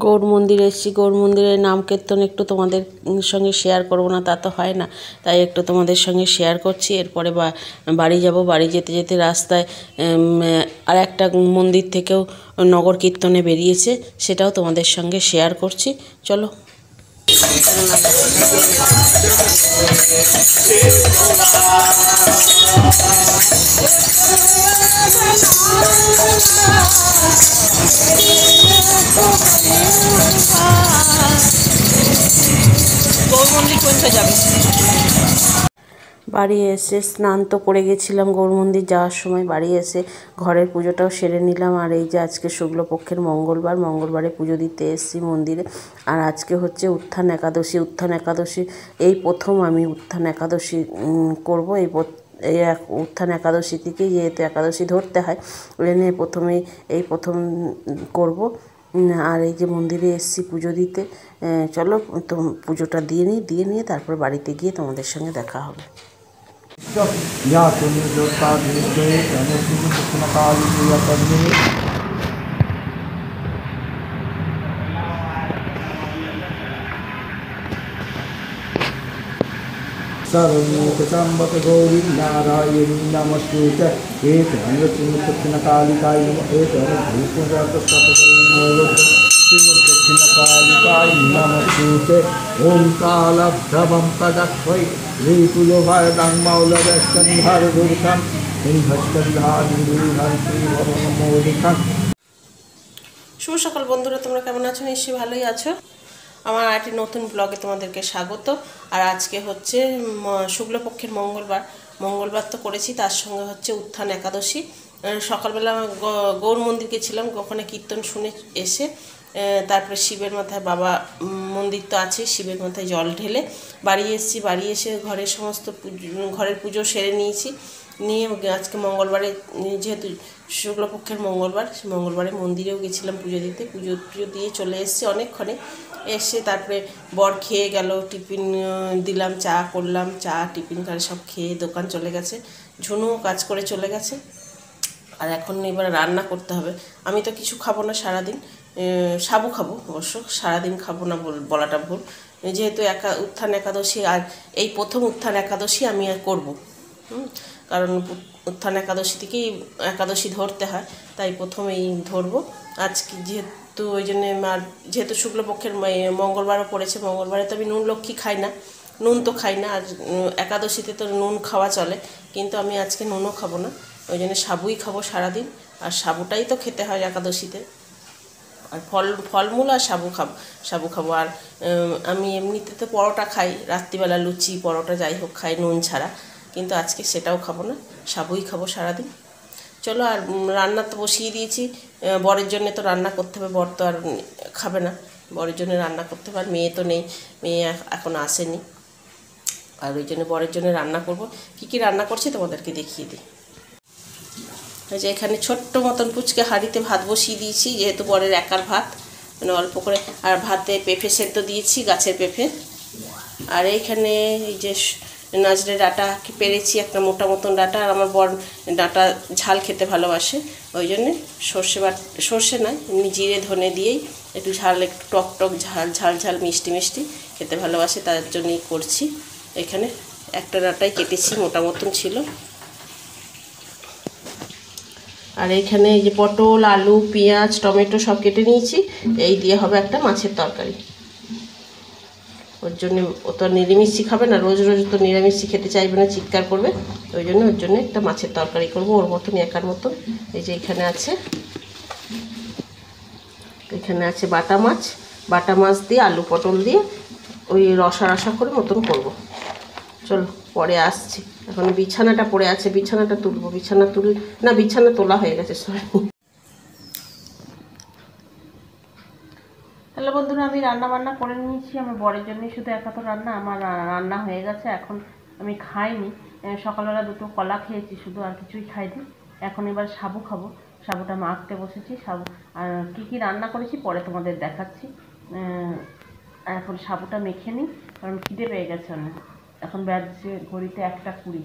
গৌর মন্দিরে এসেছি। গৌর মন্দিরের নাম কীর্তন একটু তোমাদের সঙ্গে শেয়ার করব না তা তো হয় না, তাই একটু তোমাদের সঙ্গে শেয়ার করছি। এরপরে বাড়ি যাব। বাড়ি যেতে যেতে রাস্তায় আর একটা মন্দির থেকেও নগর কীর্তনে বেরিয়েছে, সেটাও তোমাদের সঙ্গে শেয়ার করছি। চলো। গৌর মন্দির কোনটা যাবে? বাড়ি এসে স্নান তো করে গেছিলাম গৌর মন্দির যাওয়ার সময়। বাড়ি এসে ঘরের পুজোটাও সেরে নিলাম। আর এই যে আজকে শুক্লপক্ষের মঙ্গলবারে পুজো দিতে এসেছি মন্দিরে। আর আজকে হচ্ছে উত্থান একাদশী। উত্থান একাদশী এই প্রথম আমি উত্থান একাদশী করব। এই উত্থান একাদশী থেকেই যেহেতু একাদশী ধরতে হয়, ওই জন্য প্রথম করব। আর এই যে মন্দিরে এসেছি পুজো দিতে। চলো তো পুজোটা দিয়ে নিয়ে তারপর বাড়িতে গিয়ে তোমাদের সঙ্গে দেখা হবে। सर्वलोकसाम्बत गौरी नारायणी नमस्ते एक दक्षिण कालिकाय एक दक्षिण कालिकाय नमस्ते ओम कालभ्रमं पदस्वै ऋतुलोभायं मौलदस्कन्धर दुर्गं শুভ সকাল বন্ধুরা, তোমরা কেমন আছো? নিশ্চয়ই ভালোই আছো। আমার একটি নতুন ব্লগে তোমাদেরকে স্বাগত। আর আজকে হচ্ছে শুক্লপক্ষের মঙ্গলবার তো করেছি, তার সঙ্গে হচ্ছে উত্থান একাদশী। সকালবেলা গৌর মন্দির গেছিলাম, ওখানে কীর্তন শুনে এসে তারপরে শিবের মাথায়, বাবা মন্দির তো আছে, শিবের মাথায় জল ঢেলে বাড়ি এসেছি। বাড়ি এসে ঘরের পুজো সেরে নিয়েছি। নিয়ে আজকে মঙ্গলবারে, যেহেতু শুক্লপক্ষের মঙ্গলবারে মন্দিরেও গেছিলাম পুজো দিতে। পুজো দিয়ে চলে এসেছি অনেকক্ষণে। এসে তারপরে বর খেয়ে গেল, টিফিন দিলাম, চা করলাম, চা টিফিন করে সব খেয়ে দোকান চলে গেছে। ঝুনুও কাজ করে চলে গেছে। আর এখন এবার রান্না করতে হবে। আমি তো কিছু খাবো না সারাদিন, সাবু খাবো অবশ্য, সারাদিন খাবো না বলাটা ভুল। যেহেতু উত্থান একাদশী, আর এই প্রথম উত্থান একাদশী আমি আর করবো। কারণ উত্থান একাদশী থেকেই একাদশী ধরতে হয়, তাই প্রথমেই ধরবো আজকে। যেহেতু ওই জন্যে, আর যেহেতু শুক্লপক্ষের মঙ্গলবারও পড়েছে, মঙ্গলবারে তো আমি নুন লক্ষ্মী খাই না, নুন তো খাই না। আর একাদশীতে তো নুন খাওয়া চলে, কিন্তু আমি আজকে নুনও খাবো না। ওই জন্য সাবুই খাবো সারাদিন। আর সাবুটাই তো খেতে হয় একাদশীতে। আর ফলমূল আর সাবু খাবো। আর আমি এমনিতে তো পরোটা খাই, রাত্রিবেলা লুচি পরোটা যাই হোক খাই নুন ছাড়া, কিন্তু আজকে সেটাও খাবো না, সাবুই খাবো সারাদিন। চলো। আর রান্না তো বসিয়ে দিয়েছি, বরের জন্য তো রান্না করতে হবে, বর তো আর খাবে না, বরের জন্য রান্না করতে হবে। আর মেয়ে তো নেই, মেয়ে এখন আসেনি, আর ওই জন্য বরের জন্য রান্না করব। কী রান্না করছি তোমাদেরকে দেখিয়ে দিই। যে এখানে ছোট্ট মতন পুচকে হাঁড়িতে ভাত বসিয়ে দিয়েছি, যেহেতু বরের একার ভাত, মানে অল্প করে। আর ভাতে পেঁপে সেদ্ধ দিয়েছি, গাছের পেঁপে। আর এইখানে এই যে নাজরে ডাঁটা পেরেছি, একটা মোটা মতন ডাঁটা। আর আমার বর ডাঁটা ঝাল খেতে ভালোবাসে, ওই জন্যে সর্ষে নয়, এমনি জিরে ধনে দিয়েই একটু ঝাল, একটু টক ঝাল মিষ্টি খেতে ভালোবাসে, তার জন্যই করছি। এখানে একটা ডাঁটাই কেটেছি, মোটা মতন ছিল। আর এইখানে এই যে পটল, আলু, পেঁয়াজ, টমেটো সব কেটে নিয়েছি। এই দিয়ে হবে একটা মাছের তরকারি। ওর জন্য ও তো নিরামিষই খাবে না, রোজ তো নিরামিষই খেতে চাইবে না, চিৎকার করবে। ওই জন্য ওর জন্য একটা মাছের তরকারি করবো, ওর মতনই, একার মতন। এই যে এখানে আছে বাটা মাছ দিয়ে আলু পটল দিয়ে ওই রসা করে মতন করব। চলো পরে আসছি। এখন বিছানাটা পড়ে আছে, বিছানাটা তুলবো। বিছানা তোলা হয়ে গেছে, সরি। হ্যালো বন্ধুরা, আমি রান্না করে নিয়েছি। আমার বরের জন্যই শুধু একা তো রান্না, আমার রান্না হয়ে গেছে। এখন আমি খাইনি, সকালবেলা দুটো কলা খেয়েছি শুধু, আর কিছুই খাইনি। এখন এবার সাবু খাবো, সাবুটা মাখতে বসেছি। সাবু আর কী রান্না করেছি পরে তোমাদের দেখাচ্ছি। এখন সাবুটা মেখে নিই, কারণ খিদে পেয়ে গেছে অনেক। এখন বাজছে ঘড়িতে 1:20।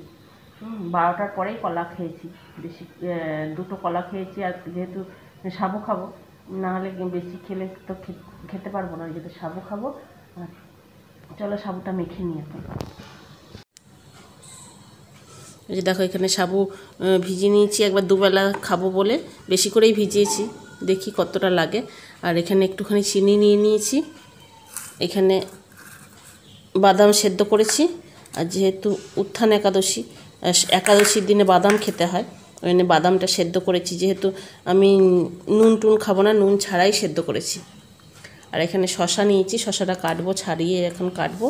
12টার পরেই কলা খেয়েছি, বেশি দুটো কলা খেয়েছি। আর যেহেতু সাবু খাবো, না হলে বেশি খেলে তো খেতে পারবো না, যেহেতু সাবু খাবো। আর চলো সাবুটা মেখে নিই এখন। এই যে দেখো এখানে সাবু ভিজিয়ে নিয়েছি, একবার দুবেলা খাবো বলে বেশি করেই ভিজিয়েছি, দেখি কতটা লাগে। আর এখানে একটুখানি চিনি নিয়ে নিয়েছি, এখানে বাদাম সেদ্ধ করেছি। আর যেহেতু উত্থান একাদশী, একাদশীর দিনে বাদাম খেতে হয়, ওই জন্য বাদামটা সেদ্ধ করেছি। যেহেতু আমি নুন টুন খাবো না, নুন ছাড়াই সেদ্ধ করেছি। আর এখানে শশা নিয়েছি, শশাটা কাটবো, ছাড়িয়ে এখন কাটবো।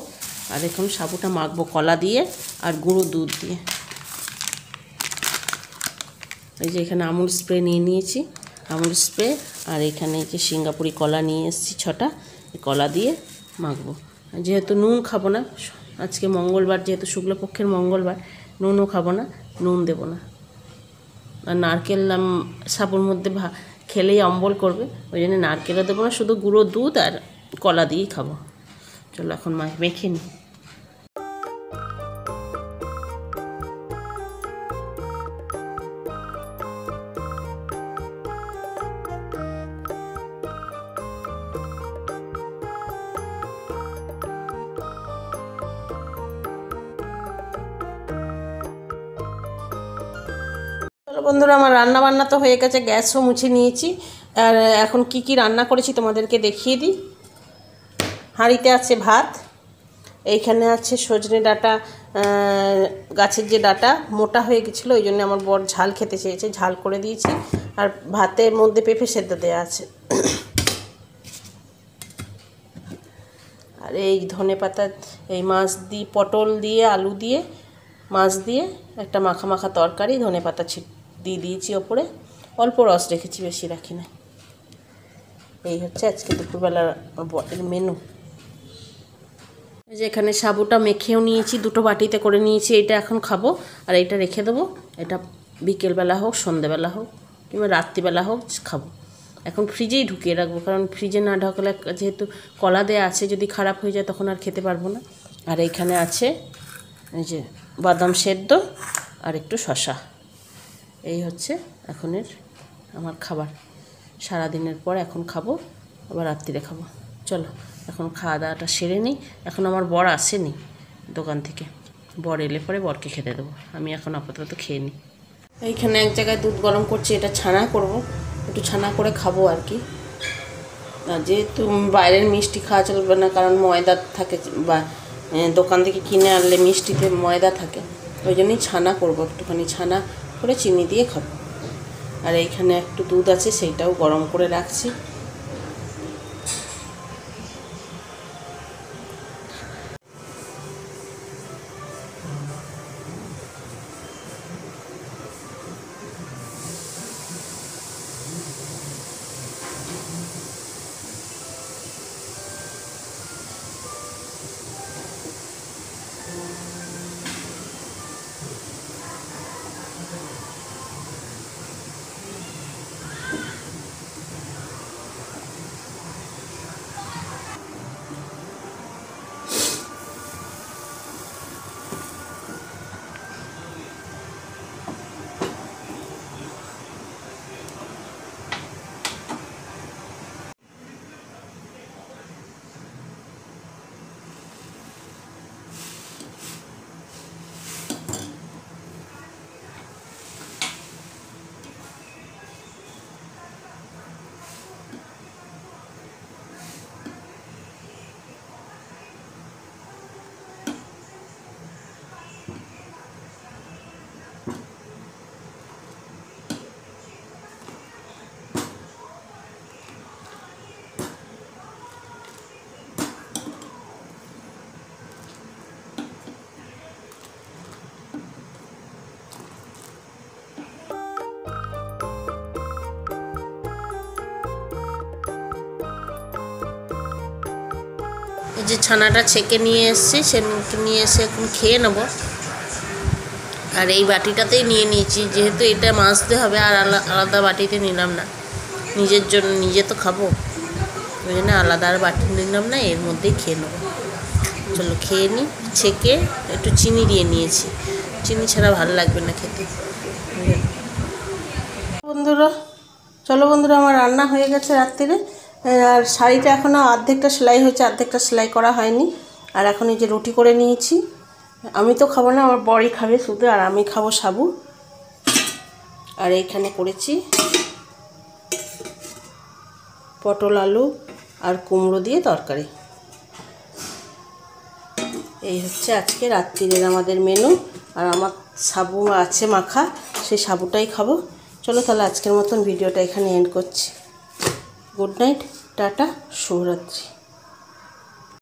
আর এখন সাবুটা মাখবো কলা দিয়ে আর গুঁড়ো দুধ দিয়ে। এই যে এখানে আমুল স্প্রে নিয়ে নিয়েছি, আমুল স্প্রে। আর এখানে যে সিঙ্গাপুরি কলা নিয়ে এসেছি 6টা, কলা দিয়ে মাখবো। যেহেতু নুন খাবো না আজকে, মঙ্গলবার যেহেতু শুক্লপক্ষের মঙ্গলবার, নুনও খাবো না, নুন দেবো না। আর নারকেল সাবুর মধ্যে খেলেই অম্বল করবে, ওই জন্য নারকেলও দেবো না, শুধু গুঁড়ো দুধ আর কলা দিয়েই খাবো। চলো এখন মেখে নিই। বন্ধুরা, আমার রান্না বান্না তো হয়ে গেছে, গ্যাসও মুছে নিয়েছি। আর এখন কি কি রান্না করেছি তোমাদেরকে দেখিয়ে দিই। হাঁড়িতে আছে ভাত, এইখানে আছে সজনে ডাঁটা, গাছের যে ডাঁটা মোটা হয়ে গেছিলো, ওই জন্য আমার বর ঝাল খেতে চেয়েছে, ঝাল করে দিয়েছি। আর ভাতের মধ্যে পেঁপে সেদ্ধ দেওয়া আছে। আর এই ধনেপাতা, এই মাছ দিয়ে, পটল দিয়ে, আলু দিয়ে, মাছ দিয়ে একটা মাখা মাখা তরকারি, ধনেপাতা দিয়ে দিয়েছি ওপরে, অল্প রস রেখেছি, বেশি রাখি না। এই হচ্ছে আজকে দুপুরবেলার মেনু। এই যে এখানে সাবুটা মেখেও নিয়েছি, 2টো বাটিতে করে নিয়েছি। এইটা এখন খাবো আর এইটা রেখে দেবো। এটা বিকেলবেলা হোক, সন্ধ্যেবেলা হোক, কিংবা রাত্রিবেলা হোক খাবো। এখন ফ্রিজেই ঢুকিয়ে রাখবো, কারণ ফ্রিজে না ঢাকলে যেহেতু কলা দেয়া আছে, যদি খারাপ হয়ে যায় তখন আর খেতে পারবো না। আর এইখানে আছে এই যে বাদাম সেদ্ধ আর একটু শশা। এই হচ্ছে এখনের আমার খাবার। সারাদিনের পর এখন খাবো, আবার রাত্রিরে খাবো। চলো এখন খাওয়া দাওয়াটা সেরে নিই। এখন আমার বর আসেনি দোকান থেকে, বর এলে পরে বরকে খেতে দেবো। আমি এখন আপাতত খেয়ে নিই। এইখানে এক জায়গায় দুধ গরম করছি, এটা ছানা করব, একটু ছানা করে খাবো আর কি। যেহেতু বাইরের মিষ্টি খাওয়া চলবে না, কারণ ময়দা থাকে, বা দোকান থেকে কিনে আনলে মিষ্টিতে ময়দা থাকে, ওই জন্যই ছানা করবো। একটুখানি ছানা করে চিনি দিয়ে খাবো। আর এইখানে একটু দুধ আছে, সেইটাও গরম করে রাখছি। এই যে ছানাটা ছেঁকে নিয়ে এসেছি, সে নিয়ে এসে এখন খেয়ে নেব। আর এই বাটিটাতেই নিয়ে নিয়েছি, যেহেতু এটা মাজতে হবে, আর আলাদা বাটিতে নিলাম না। নিজের জন্য, নিজে তো খাবো, ওই জন্য আলাদা আর বাটি নিলাম না, এর মধ্যেই খেয়ে নেবো। চলো খেয়ে নিই। ছেঁকে একটু চিনি দিয়ে নিয়েছি, চিনি ছাড়া ভালো লাগবে না খেতে। বন্ধুরা চলো বন্ধুরা, আমার রান্না হয়ে গেছে রাত্রিরে। আর শাড়িটা এখনও অর্ধেকটা সেলাই হয়েছে, অর্ধেকটা সেলাই করা হয়নি। আর এখন এই যে রুটি করে নিয়েছি। আমি তো খাবো না, আমার বড়ি খাবে শুধু, আর আমি খাবো সাবু। আর এইখানে করেছি পটল আলু আর কুমড়ো দিয়ে তরকারি। এই হচ্ছে আজকে রাত্রিরের আমাদের মেনু। আর আমার সাবু আছে মাখা, সেই সাবুটাই খাবো। চলো তাহলে আজকের মতন ভিডিওটা এখানে এন্ড করছি। গুড নাইট, টাটা, শুভরাত্রি।